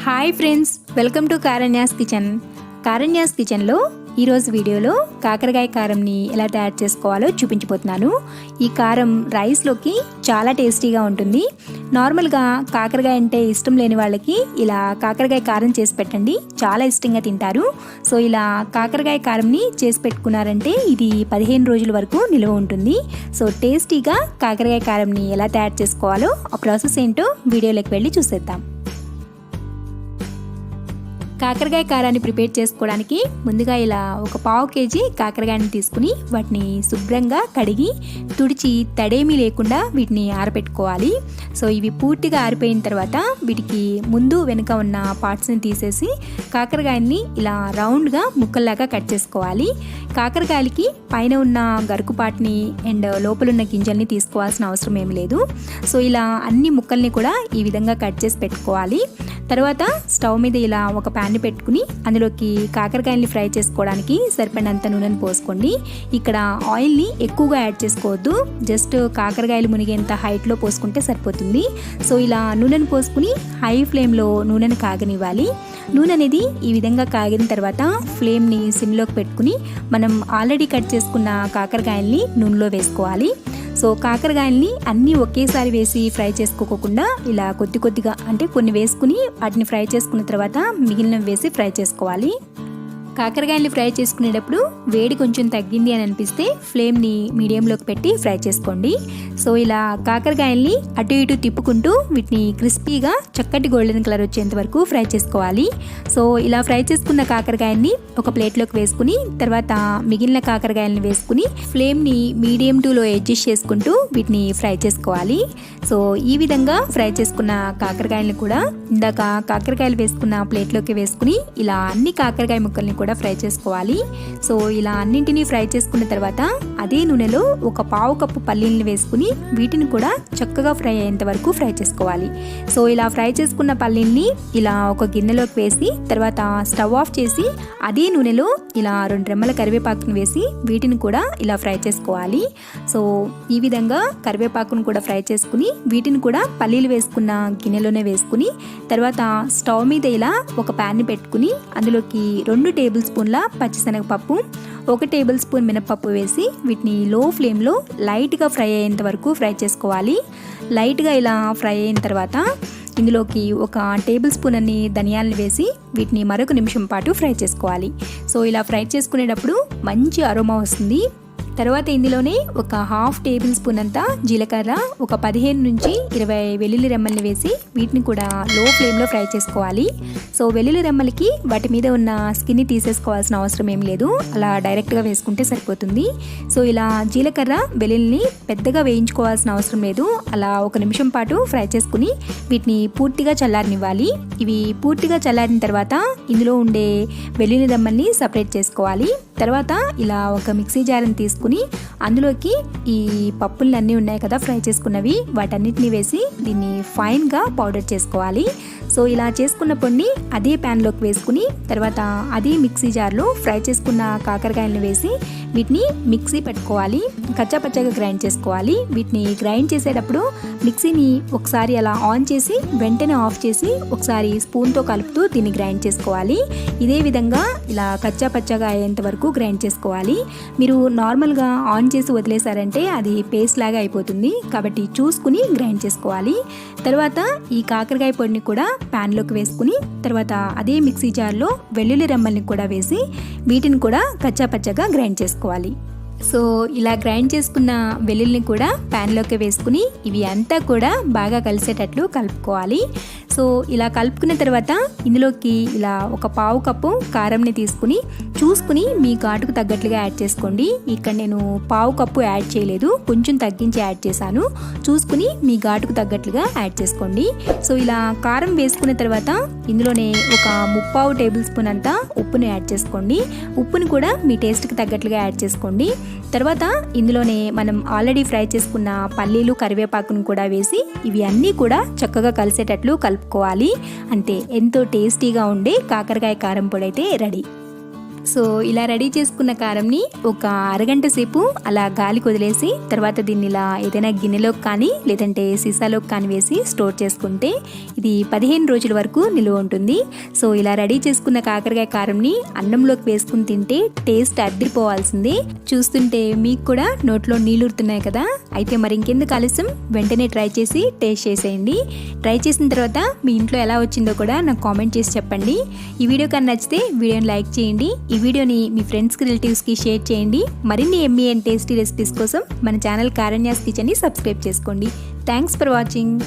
Hi friends, welcome to Karanya's kitchen. Karanya's కిచెన్లో ఈరోజు వీడియోలో కాకరకాయ కారంని ఎలా తయారు చేసుకోవాలో చూపించబోతున్నాను. ఈ కారం రైస్లోకి చాలా టేస్టీగా ఉంటుంది. నార్మల్గా కాకరకాయ అంటే ఇష్టం లేని వాళ్ళకి ఇలా కాకరకాయ కారం చేసి పెట్టండి, చాలా ఇష్టంగా తింటారు. సో ఇలా కాకరకాయ కారంని చేసి పెట్టుకున్నారంటే ఇది 15 రోజుల వరకు నిల్వ ఉంటుంది. సో టేస్టీగా కాకరకాయ కారంని ఎలా తయారు చేసుకోవాలో ఆ ప్రాసెస్ ఏంటో వీడియోలోకి వెళ్ళి చూసేద్దాం. కాకరకాయ కారాన్ని ప్రిపేర్ చేసుకోవడానికి ముందుగా ఇలా ఒక పావు కేజీ కాకరకాయని తీసుకుని వాటిని శుభ్రంగా కడిగి తుడిచి తడేమీ లేకుండా వీటిని ఆరబెట్టుకోవాలి. సో ఇవి పూర్తిగా ఆరిపోయిన తర్వాత వీటికి ముందు వెనుక ఉన్న పార్ట్స్ని తీసేసి కాకరకాయని ఇలా రౌండ్గా ముక్కల్లాగా కట్ చేసుకోవాలి. కాకరకాయలకి పైన ఉన్న గరుకు పార్ట్ని అండ్ లోపల ఉన్న గింజల్ని తీసుకోవాల్సిన అవసరం ఏమి లేదు. సో ఇలా అన్ని ముక్కల్ని కూడా ఈ విధంగా కట్ చేసి పెట్టుకోవాలి. తర్వాత స్టవ్ మీద ఇలా ఒక ప్యాన్ని పెట్టుకుని అందులోకి కాకరకాయల్ని ఫ్రై చేసుకోవడానికి సరిపడినంత నూనెను పోసుకోండి. ఇక్కడ ఆయిల్ని ఎక్కువగా యాడ్ చేసుకోవద్దు, జస్ట్ కాకరకాయలు మునిగేంత హైట్లో పోసుకుంటే సరిపోతుంది. సో ఇలా నూనెను పోసుకుని హై ఫ్లేమ్లో నూనెను కాగనివ్వాలి. నూనె అనేది ఈ విధంగా కాగిన తర్వాత ఫ్లేమ్ని సిమ్లోకి పెట్టుకుని మనం ఆల్రెడీ కట్ చేసుకున్న కాకరకాయల్ని నూనెలో వేసుకోవాలి. సో కాకరకాయల్ని అన్నీ ఒకేసారి వేసి ఫ్రై చేసుకోకుండా ఇలా కొద్ది కొద్దిగా అంటే కొన్ని వేసుకుని వాటిని ఫ్రై చేసుకున్న తర్వాత మిగిలినవి వేసి ఫ్రై చేసుకోవాలి. కాకరకాయల్ని ఫ్రై చేసుకునేటప్పుడు వేడి కొంచెం తగ్గింది అని అనిపిస్తే ఫ్లేమ్ని మీడియంలోకి పెట్టి ఫ్రై చేసుకోండి. సో ఇలా కాకరకాయల్ని అటు ఇటు తిప్పుకుంటూ వీటిని క్రిస్పీగా చక్కటి గోల్డెన్ కలర్ వచ్చేంత వరకు ఫ్రై చేసుకోవాలి. సో ఇలా ఫ్రై చేసుకున్న కాకరకాయల్ని ఒక ప్లేట్లోకి వేసుకుని తర్వాత మిగిలిన కాకరకాయల్ని వేసుకుని ఫ్లేమ్ని మీడియం టు లో అడ్జస్ట్ చేసుకుంటూ వీటిని ఫ్రై చేసుకోవాలి. సో ఈ విధంగా ఫ్రై చేసుకున్న కాకరకాయలను కూడా ఇందాక కాకరకాయలు వేసుకున్న ప్లేట్లోకి వేసుకుని ఇలా అన్ని కాకరకాయ ముక్కల్ని కూడా ఫ్రై చేసుకోవాలి. సో ఇలా అన్నింటినీ ఫ్రై చేసుకున్న తర్వాత అదే నూనెలో ఒక పావు కప్పు పల్లీలను వేసుకుని వీటిని కూడా చక్కగా ఫ్రై అయ్యేంత వరకు ఫ్రై చేసుకోవాలి. సో ఇలా ఫ్రై చేసుకున్న పల్లీల్ని ఇలా ఒక గిన్నెలోకి వేసి తర్వాత స్టవ్ ఆఫ్ చేసి అదే నూనెలో ఇలా 2 రెమ్మల కరివేపాకును వేసి వీటిని కూడా ఇలా ఫ్రై చేసుకోవాలి. సో ఈ విధంగా కరివేపాకును కూడా ఫ్రై చేసుకుని వీటిని కూడా పల్లీలు వేసుకున్న గిన్నెలోనే వేసుకుని తర్వాత స్టవ్ మీద ఇలా ఒక ప్యాన్ని పెట్టుకుని అందులోకి 2 టేబుల్ స్పూన్ల పచ్చిశనగపప్పు 1 టేబుల్ స్పూన్ మినపప్పు వేసి వీటిని లో ఫ్లేమ్లో లైట్గా ఫ్రై అయ్యేంత వరకు ఫ్రై చేసుకోవాలి. లైట్గా ఇలా ఫ్రై అయిన తర్వాత ఇందులోకి 1 టేబుల్ స్పూన్ అన్ని ధనియాలను వేసి వీటిని మరొక నిమిషం పాటు ఫ్రై చేసుకోవాలి. సో ఇలా ఫ్రై చేసుకునేటప్పుడు మంచి అరోమా వస్తుంది. తర్వాత ఇందులోనే 1/2 టేబుల్ స్పూన్ అంతా జీలకర్ర 15 నుంచి 20 వెల్లుల్లి రెమ్మల్ని వేసి వీటిని కూడా లో ఫ్లేమ్లో ఫ్రై చేసుకోవాలి. సో వెల్లుల్లి రెమ్మలకి వాటి మీద ఉన్న స్కిన్ని తీసేసుకోవాల్సిన అవసరం ఏం లేదు, అలా డైరెక్ట్గా వేసుకుంటే సరిపోతుంది. సో ఇలా జీలకర్ర వెల్లుల్లిని పెద్దగా వేయించుకోవాల్సిన అవసరం లేదు, అలా 1 నిమిషం పాటు ఫ్రై చేసుకుని వీటిని పూర్తిగా చల్లారనివ్వాలి. ఇవి పూర్తిగా చల్లారిన తర్వాత ఇందులో ఉండే వెల్లుల్లి రెమ్మల్ని సపరేట్ చేసుకోవాలి. తర్వాత ఇలా ఒక మిక్సీ జార్ని తీసుకుని అందులోకి ఈ పప్పులు అన్నీ ఉన్నాయి కదా ఫ్రై చేసుకున్నవి వాటన్నిటిని వేసి దీన్ని ఫైన్గా పౌడర్ చేసుకోవాలి. సో ఇలా చేసుకున్న పొడిని అదే ప్యాన్లోకి వేసుకుని తర్వాత అదే మిక్సీ జార్లో ఫ్రై చేసుకున్న కాకరకాయలను వేసి వీటిని మిక్సీ పెట్టుకోవాలి, కచ్చాపచ్చాగా గ్రైండ్ చేసుకోవాలి. వీటిని గ్రైండ్ చేసేటప్పుడు మిక్సీని ఒకసారి అలా ఆన్ చేసి వెంటనే ఆఫ్ చేసి ఒకసారి స్పూన్తో కలుపుతూ దీన్ని గ్రైండ్ చేసుకోవాలి. ఇదే విధంగా ఇలా కచ్చాపచ్చాగా అయ్యేంత వరకు గ్రైండ్ చేసుకోవాలి. మీరు నార్మల్గా ఆన్ చేసి వదిలేసారంటే అది పేస్ట్ లాగా అయిపోతుంది, కాబట్టి చూసుకుని గ్రైండ్ చేసుకోవాలి. తర్వాత ఈ కాకరకాయ పొడిని కూడా ప్యాన్లోకి వేసుకుని తర్వాత అదే మిక్సీ జార్లో వెల్లుల్లి రెమ్మల్ని కూడా వేసి వీటిని కూడా కచ్చాపచ్చాగా గ్రైండ్ చేసుకోవాలి. సో ఇలా గ్రైండ్ చేసుకున్న వెల్లుల్లిని కూడా ప్యాన్లోకి వేసుకుని ఇవి అంతా కూడా బాగా కలిసేటట్లు కలుపుకోవాలి. సో ఇలా కలుపుకున్న తర్వాత ఇందులోకి ఇలా 1/4 కప్పు కారంని తీసుకుని చూసుకుని మీ ఘాటుకు తగ్గట్లుగా యాడ్ చేసుకోండి. ఇక్కడ నేను 1/4 కప్పు యాడ్ చేయలేదు, కొంచెం తగ్గించి యాడ్ చేశాను. చూసుకుని మీ ఘాటుకు తగ్గట్లుగా యాడ్ చేసుకోండి. సో ఇలా కారం వేసుకున్న తర్వాత ఇందులోనే 1/3 టేబుల్ స్పూన్ అంతా ఉప్పుని యాడ్ చేసుకోండి. ఉప్పుని కూడా మీ టేస్ట్కి తగ్గట్లుగా యాడ్ చేసుకోండి. తర్వాత ఇందులోనే మనం ఆల్రెడీ ఫ్రై చేసుకున్న పల్లీలు కరివేపాకును కూడా వేసి ఇవి అన్నీ కూడా చక్కగా కలిసేటట్లు కలుపుకోవాలి. అంతే, ఎంతో టేస్టీగా ఉండే కాకరకాయ కారం పొడి అయితే రెడీ. సో ఇలా రెడీ చేసుకున్న కారంని ఒక అరగంట సేపు అలా గాలికి వదిలేసి తర్వాత దీన్ని ఇలా ఏదైనా గిన్నెలోకి కానీ లేదంటే సీసాలోకి కానీ వేసి స్టోర్ చేసుకుంటే ఇది 15 రోజుల వరకు నిలువ ఉంటుంది. సో ఇలా రెడీ చేసుకున్న కాకరకాయ కారంని అన్నంలోకి వేసుకుని తింటే టేస్ట్ అద్దిరిపోవాల్సిందే. చూస్తుంటే మీకు కూడా నోట్లో నీళ్ళురుతున్నాయి కదా. అయితే మరి ఇంకెందుకు ఆలస్యం, వెంటనే ట్రై చేసి టేస్ట్ చేసేయండి. ట్రై చేసిన తర్వాత మీ ఇంట్లో ఎలా వచ్చిందో కూడా నాకు కామెంట్ చేసి చెప్పండి. ఈ వీడియో కానీ నచ్చితే వీడియోని లైక్ చేయండి. ఈ వీడియోని మీ ఫ్రెండ్స్కి రిలేటివ్స్కి షేర్ చేయండి. మరిన్ని ఎమ్మీ అండ్ టేస్టీ రెసిపీస్ కోసం మన ఛానల్ కారణ్యాస్ కిచెన్ని సబ్స్క్రైబ్ చేసుకోండి. Thanks for watching.